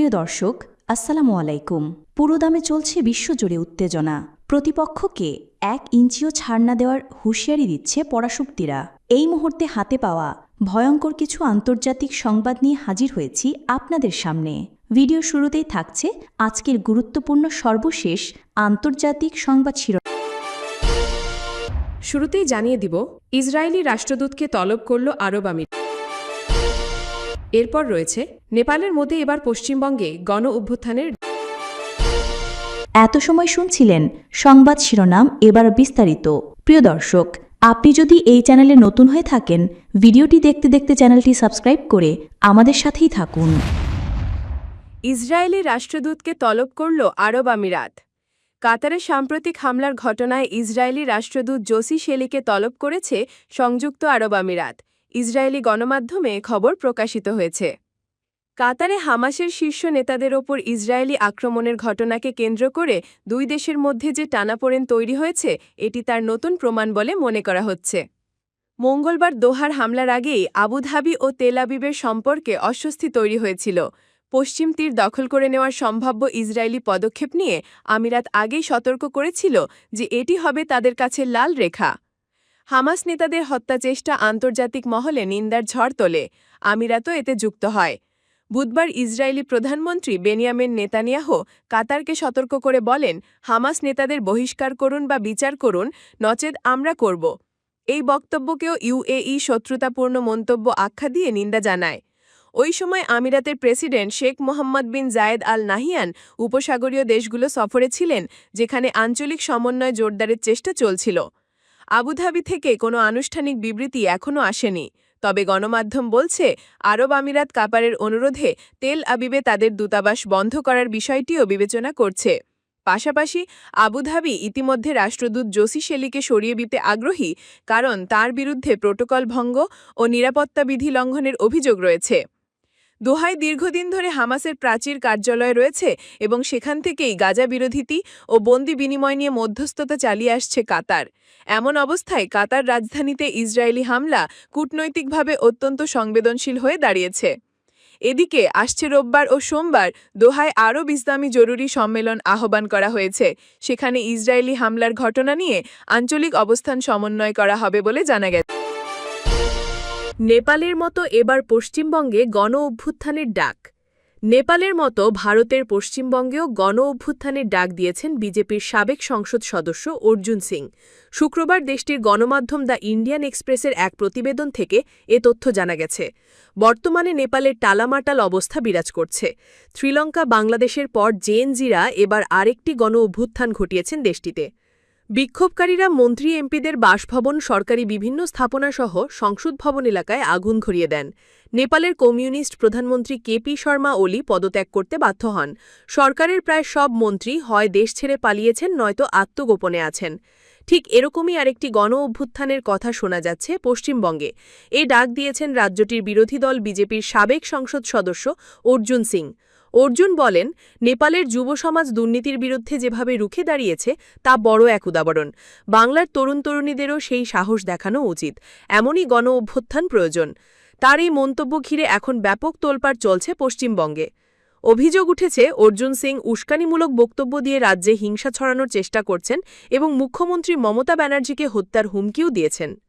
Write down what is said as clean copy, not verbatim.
প্রিয় দর্শক, আসসালামু আলাইকুম। পুরোদমে চলছে বিশ্বজুড়ে উত্তেজনা। প্রতিপক্ষকে 1 ইঞ্চিও ছাড় না দেওয়ার হুঁশিয়ারি দিচ্ছে পরাশক্তিরা। এই মুহূর্তে হাতে পাওয়া ভয়ঙ্কর কিছু আন্তর্জাতিক সংবাদ নিয়ে হাজির হয়েছি আপনাদের সামনে। ভিডিও শুরুতেই থাকছে আজকের গুরুত্বপূর্ণ সর্বশেষ আন্তর্জাতিক সংবাদ শিরোনাম। শুরুতেই জানিয়ে দিব, ইসরায়েলি রাষ্ট্রদূতকে তলব করল আরব আমিরাত। এরপর রয়েছে নেপালের মধ্যে এবার পশ্চিমবঙ্গে গণ অভ্যুত্থানের। এত সময় শুনছিলেন সংবাদ শিরোনাম, এবার বিস্তারিত। প্রিয় দর্শক, আপনি যদি এই চ্যানেলে নতুন হয়ে থাকেন, ভিডিওটি দেখতে দেখতে চ্যানেলটি সাবস্ক্রাইব করে আমাদের সাথেই থাকুন। ইসরায়েলি রাষ্ট্রদূতকে তলব করল আরব আমিরাত। কাতারের সাম্প্রতিক হামলার ঘটনায় ইসরায়েলি রাষ্ট্রদূত জোসি শেলিকে তলব করেছে সংযুক্ত আরব আমিরাত। ইসরায়েলি গণমাধ্যমে খবর প্রকাশিত হয়েছে। কাতারে হামাসের শীর্ষ নেতাদের ওপর ইসরায়েলি আক্রমণের ঘটনাকে কেন্দ্র করে দুই দেশের মধ্যে যে টানাপোড়েন তৈরি হয়েছে, এটি তার নতুন প্রমাণ বলে মনে করা হচ্ছে। মঙ্গলবার দোহার হামলার আগেই আবুধাবি ও তেল আবিবের সম্পর্কে অস্বস্তি তৈরি হয়েছিল। পশ্চিম তীর দখল করে নেওয়ার সম্ভাব্য ইসরায়েলি পদক্ষেপ নিয়ে আমিরাত আগেই সতর্ক করেছিল যে এটি হবে তাদের কাছে লাল রেখা। হামাস নেতাদের হত্যাচেষ্টা আন্তর্জাতিক মহলে নিন্দার ঝড় তোলে। আমিরাতও এতে যুক্ত হয়। বুধবার ইসরায়েলি প্রধানমন্ত্রী বেনিয়ামিন নেতানিয়াহু কাতারকে সতর্ক করে বলেন, হামাস নেতাদের বহিষ্কার করুন বা বিচার করুন, নচেত আমরা করব। এই বক্তব্যকেও ইউএই শত্রুতাপূর্ণ মন্তব্য আখ্যা দিয়ে নিন্দা জানায়। ওই সময় আমিরাতের প্রেসিডেন্ট শেখ মোহাম্মদ বিন জায়েদ আল নাহিয়ান উপসাগরীয় দেশগুলো সফরে ছিলেন, যেখানে আঞ্চলিক সমন্বয় জোরদারের চেষ্টা চলছিল। আবুধাবি থেকে কোনো আনুষ্ঠানিক বিবৃতি এখনও আসেনি, তবে গণমাধ্যম বলছে আরব আমিরাত কাতারের অনুরোধে তেল আবিবে তাদের দূতাবাস বন্ধ করার বিষয়টিও বিবেচনা করছে। পাশাপাশি আবুধাবি ইতিমধ্যে রাষ্ট্রদূত জোসি শেলিকে সরিয়ে দিতে আগ্রহী, কারণ তার বিরুদ্ধে প্রোটোকল ভঙ্গ ও নিরাপত্তা বিধি লঙ্ঘনের অভিযোগ রয়েছে। দোহায় দীর্ঘদিন ধরে হামাসের প্রাচীর কার্যালয় রয়েছে এবং সেখান থেকেই গাজা বিরোধীতি ও বন্দি বিনিময় নিয়ে মধ্যস্থতা চালিয়ে আসছে কাতার। এমন অবস্থায় কাতার রাজধানীতে ইসরায়েলি হামলা কূটনৈতিকভাবে অত্যন্ত সংবেদনশীল হয়ে দাঁড়িয়েছে। এদিকে আসছে রোববার ও সোমবার দোহায় আরব ইসলামী জরুরি সম্মেলন আহ্বান করা হয়েছে। সেখানে ইসরায়েলি হামলার ঘটনা নিয়ে আঞ্চলিক অবস্থান সমন্বয় করা হবে বলে জানা গেছে। নেপালের মতো এবার পশ্চিমবঙ্গে গণ অভ্যুত্থানের ডাক। নেপালের মতো ভারতের পশ্চিমবঙ্গেও গণ অভ্যুত্থানের ডাক দিয়েছেন বিজেপির সাবেক সংসদ সদস্য অর্জুন সিং। শুক্রবার দেশটির গণমাধ্যম দ্য ইন্ডিয়ান এক্সপ্রেসের এক প্রতিবেদন থেকে এ তথ্য জানা গেছে। বর্তমানে নেপালের টালামাটাল অবস্থা বিরাজ করছে। শ্রীলঙ্কা, বাংলাদেশের পর জেএনজিরা এবার আরেকটি গণ অভ্যুত্থান ঘটিয়েছেন দেশটিতে। বিক্ষোভকারীরা মন্ত্রী এমপিদের বাসভবন, সরকারি বিভিন্ন স্থাপনাসহ সংসদ ভবন এলাকায় আগুন ধরিয়ে দেন। নেপালের কমিউনিস্ট প্রধানমন্ত্রী কেপি শর্মা ওলি পদত্যাগ করতে বাধ্য হন। সরকারের প্রায় সব মন্ত্রী হয় দেশ ছেড়ে পালিয়েছেন, নয়তো আত্মগোপনে আছেন। ঠিক এরকমই আরেকটি গণ অভ্যুত্থানের কথা শোনা যাচ্ছে পশ্চিমবঙ্গে। এ ডাক দিয়েছেন রাজ্যটির বিরোধী দল বিজেপির সাবেক সংসদ সদস্য অর্জুন সিং। অর্জুন বলেন, নেপালের যুব সমাজ দুর্নীতির বিরুদ্ধে যেভাবে রুখে দাঁড়িয়েছে তা বড় এক উদাহরণ। বাংলার তরুণ তরুণীদেরও সেই সাহস দেখানো উচিত। এমনই গণ অভ্যুত্থান প্রয়োজন। তার এই মন্তব্য ঘিরে এখন ব্যাপক তোলপাড় চলছে পশ্চিমবঙ্গে। অভিযোগ উঠেছে, অর্জুন সিং উস্কানিমূলক বক্তব্য দিয়ে রাজ্যে হিংসা ছড়ানোর চেষ্টা করছেন এবং মুখ্যমন্ত্রী মমতা ব্যানার্জিকে হত্যার হুমকিও দিয়েছেন।